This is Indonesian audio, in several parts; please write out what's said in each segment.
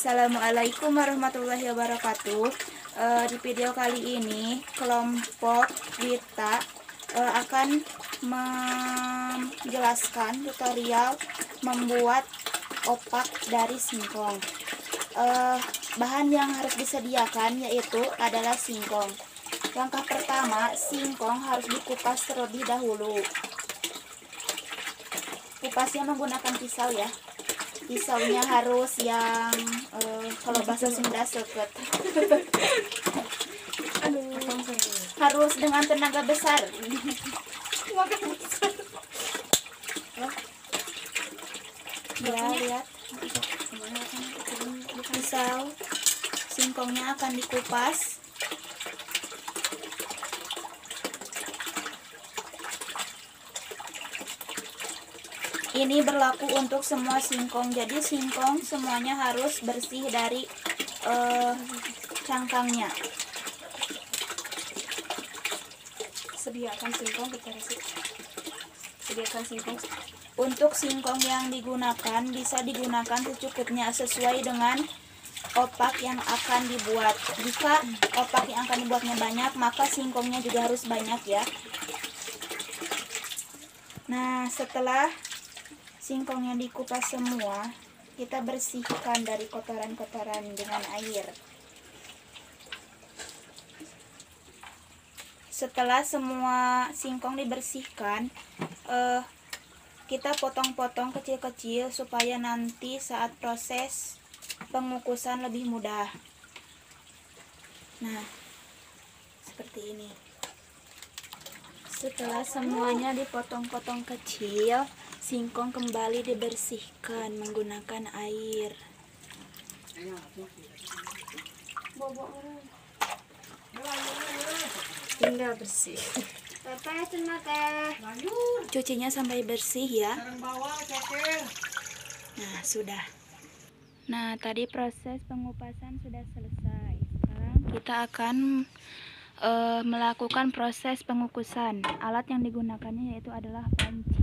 Assalamualaikum warahmatullahi wabarakatuh. Di video kali ini kelompok Wita akan menjelaskan tutorial membuat opak dari singkong. Bahan yang harus disediakan yaitu adalah singkong. Langkah pertama, singkong harus dikupas terlebih dahulu. Kupasnya menggunakan pisau ya. Pisaunya harus yang kalau bahasa Sunda seket. Harus dengan tenaga besar. Ya, lihat. Pisau singkongnya akan dikupas. Ini berlaku untuk semua singkong. Jadi singkong semuanya harus bersih dari cangkangnya. Sediakan singkong kita kasih. Sediakan singkong. Untuk singkong yang digunakan bisa digunakan secukupnya sesuai dengan opak yang akan dibuat. Jika opak yang akan dibuatnya banyak, maka singkongnya juga harus banyak ya. Nah, setelah singkongnya dikupas semua, kita bersihkan dari kotoran-kotoran dengan air. Setelah semua singkong dibersihkan, kita potong-potong kecil-kecil supaya nanti saat proses pengukusan lebih mudah. Nah, seperti ini. Setelah semuanya dipotong-potong kecil, singkong kembali dibersihkan menggunakan air. Hingga bersih. Cucinya sampai bersih ya. Nah, sudah. Nah, tadi proses pengupasan sudah selesai. Sekarang kita akan melakukan proses pengukusan. Alat yang digunakannya yaitu adalah panci.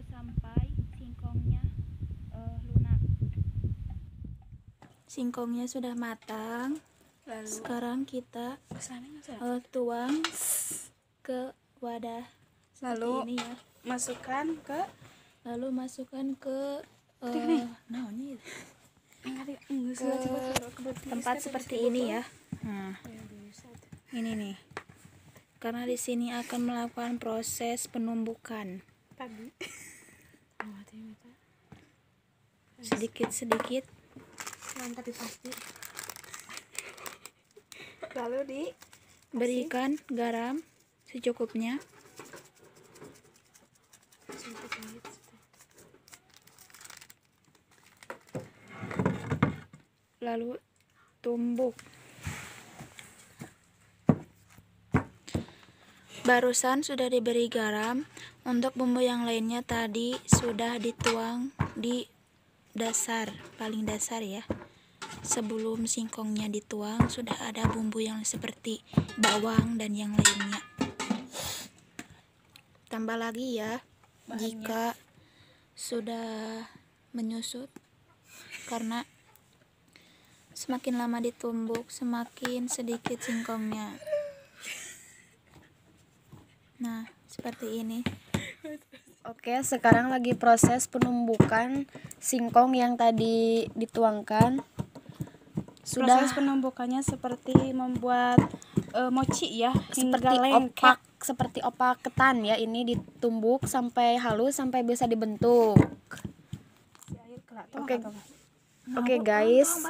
Sampai singkongnya lunak. Singkongnya sudah matang. Lalu sekarang kita tuang ke wadah Lalu ini ya. masukkan ke tempat seperti ini ya. Nah, ini nih. Karena di sini akan melakukan proses penumbukan. Sedikit-sedikit. Lalu diberikan garam secukupnya. Lalu tumbuk. Barusan sudah diberi garam. Untuk bumbu yang lainnya tadi sudah dituang di dasar, paling dasar ya. Sebelum singkongnya dituang sudah ada bumbu yang seperti bawang dan yang lainnya. Tambah lagi ya bahannya jika sudah menyusut, karena semakin lama ditumbuk semakin sedikit singkongnya. Nah, seperti ini. Oke, sekarang lagi proses penumbukan singkong yang tadi dituangkan. Proses penumbukannya seperti membuat mochi ya, seperti opak ketan ya. Ini ditumbuk sampai halus sampai bisa dibentuk. Oke guys,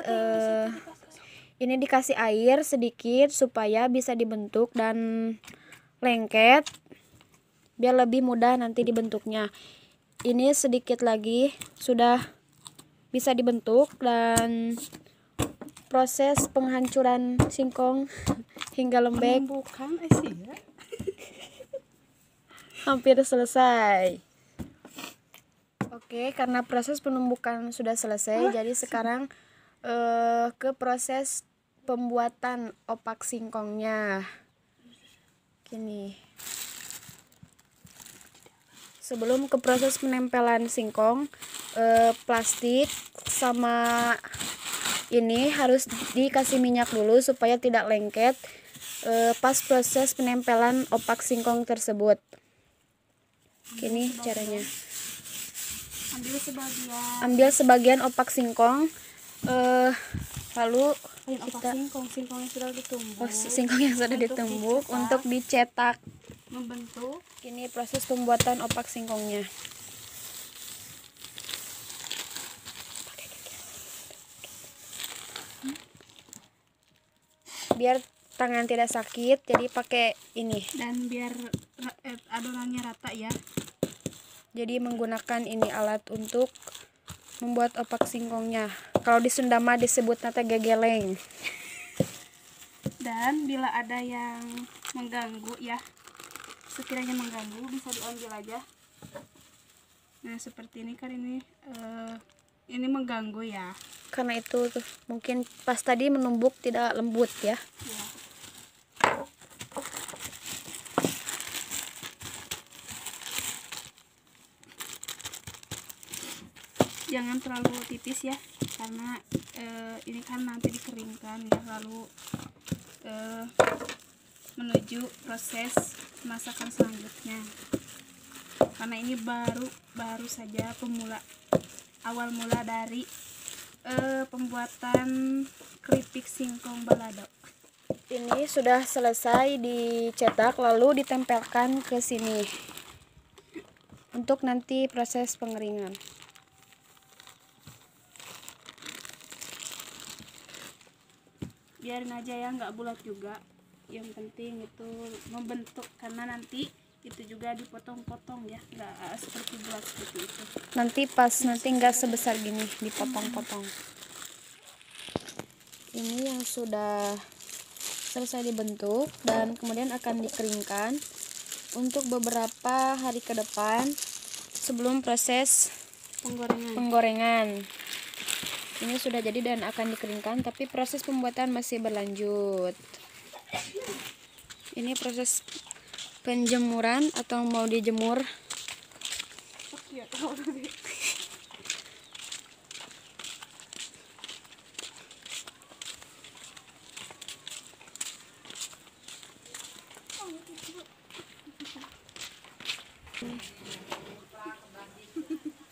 ini dikasih air sedikit supaya bisa dibentuk dan lengket, biar lebih mudah nanti dibentuknya. Ini sedikit lagi sudah bisa dibentuk dan proses penghancuran singkong hingga lembek. hampir selesai. Oke, karena proses penumbukan sudah selesai, jadi sekarang ke proses pembuatan opak singkongnya. Gini. Sebelum ke proses penempelan singkong, plastik sama ini harus dikasih minyak dulu supaya tidak lengket pas proses penempelan opak singkong tersebut. Gini caranya. Ambil sebagian opak singkong, lalu kita singkong yang sudah ditumbuk. singkong yang sudah ditumbuk untuk dicetak. Membentuk. Ini proses pembuatan opak singkongnya. Biar tangan tidak sakit, jadi pakai ini. Dan biar adonannya rata ya. Jadi menggunakan ini alat untuk membuat opak singkongnya. Kalau di Sunda mah disebut nate gegeleng. Dan bila ada yang mengganggu ya, sekiranya mengganggu bisa diambil aja. Nah seperti ini kan ini mengganggu ya. Karena itu tuh, mungkin pas tadi menumbuk tidak lembut ya. Ya. Jangan terlalu tipis ya, karena ini kan nanti dikeringkan ya, lalu menuju proses masakan selanjutnya. Karena ini baru saja awal mula dari pembuatan keripik singkong balado. Ini sudah selesai dicetak, lalu ditempelkan ke sini untuk nanti proses pengeringan. Biarin aja ya, nggak bulat juga, yang penting itu membentuk, karena nanti itu juga dipotong-potong ya, nggak seperti bulat seperti itu. Nanti nggak sebesar gini, dipotong-potong. Ini yang sudah selesai dibentuk dan kemudian akan dikeringkan untuk beberapa hari ke depan sebelum proses penggorengan. Ini sudah jadi dan akan dikeringkan, tapi proses pembuatan masih berlanjut. Ini proses penjemuran atau mau dijemur.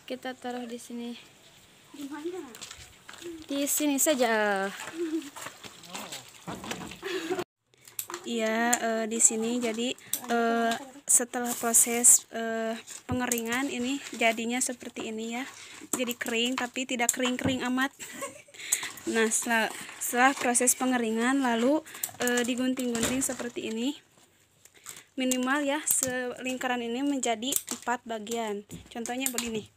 Kita taruh di sini. Di sini saja. Iya, di sini jadi setelah proses pengeringan ini jadinya seperti ini ya. Jadi kering tapi tidak kering-kering amat. Nah, setelah proses pengeringan lalu digunting-gunting seperti ini. Minimal ya lingkaran ini menjadi 4 bagian. Contohnya begini.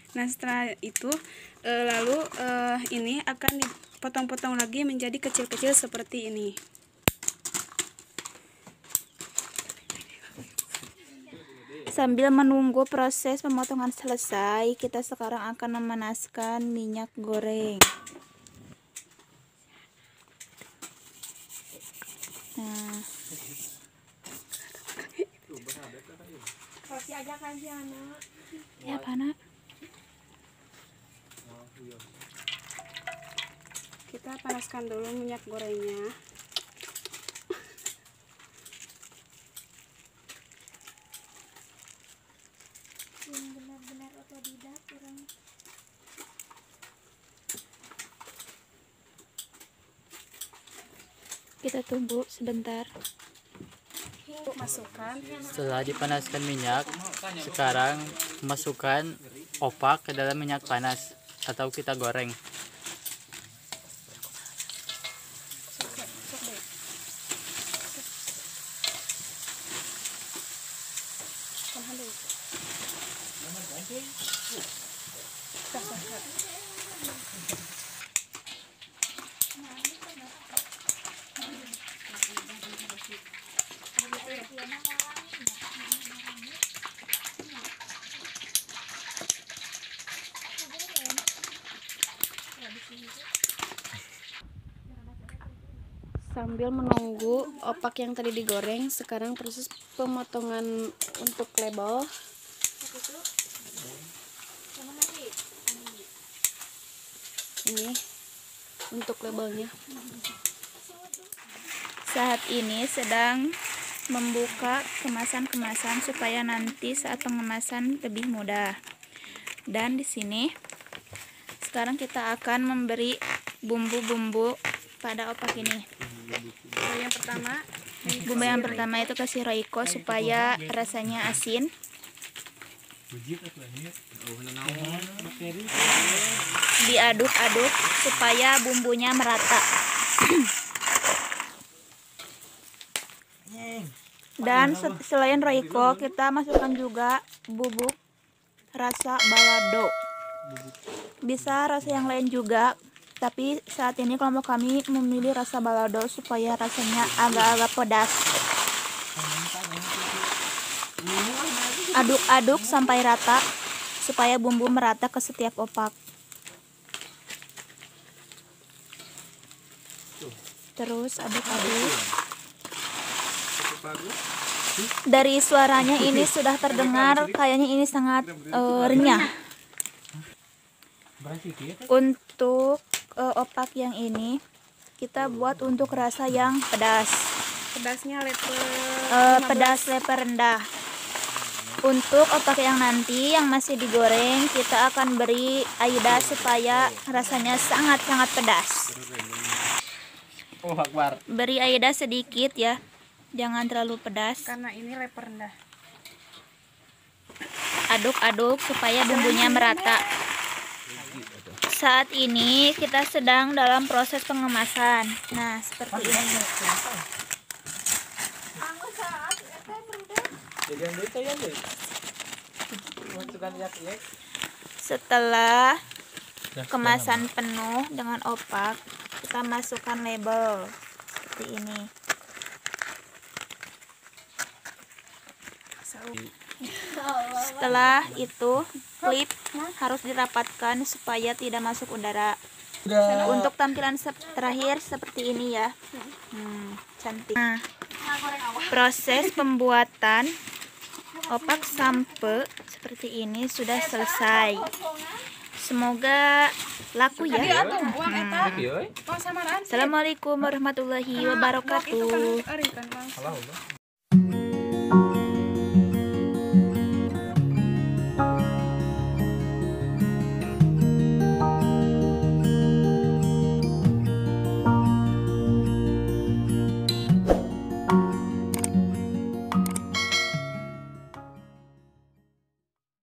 Nah setelah itu lalu ini akan dipotong-potong lagi menjadi kecil-kecil seperti ini. Sambil menunggu proses pemotongan selesai, kita sekarang akan memanaskan minyak goreng. Nah, ya panas. Kita panaskan dulu minyak gorengnya. Benar-benar otodidak orang. Kita tunggu sebentar. Masukkan. Setelah dipanaskan minyak, sekarang masukkan opak ke dalam minyak panas atau kita goreng. Sambil menunggu opak yang tadi digoreng, sekarang proses pemotongan untuk label. Ini untuk labelnya. Saat ini sedang membuka kemasan-kemasan supaya nanti saat pengemasan lebih mudah. Dan di sini sekarang kita akan memberi bumbu-bumbu pada opak ini. Bumbu yang pertama itu kasih Royco supaya rasanya asin. Diaduk-aduk supaya bumbunya merata. Dan selain Royco, kita masukkan juga bubuk rasa balado. Bisa rasa yang lain juga, tapi saat ini kelompok kami memilih rasa balado supaya rasanya agak-agak pedas. Aduk-aduk sampai rata supaya bumbu merata ke setiap opak. Terus aduk-aduk. Dari suaranya ini sudah terdengar kayaknya ini sangat renyah. Untuk opak yang ini kita buat untuk rasa yang pedas. Pedasnya Pedas level rendah. Untuk opak yang nanti yang masih digoreng, kita akan beri AIDA supaya rasanya sangat-sangat pedas. Beri AIDA sedikit ya, jangan terlalu pedas. karena ini level rendah. Aduk-aduk supaya bumbunya merata. Saat ini kita sedang dalam proses pengemasan. Nah, seperti ini. Setelah kemasan penuh dengan opak, kita masukkan label seperti ini. Setelah itu klip harus dirapatkan supaya tidak masuk udara. Untuk tampilan terakhir seperti ini ya. Cantik. Nah, proses pembuatan opak sampe seperti ini sudah selesai. Semoga laku ya. Assalamualaikum warahmatullahi wabarakatuh.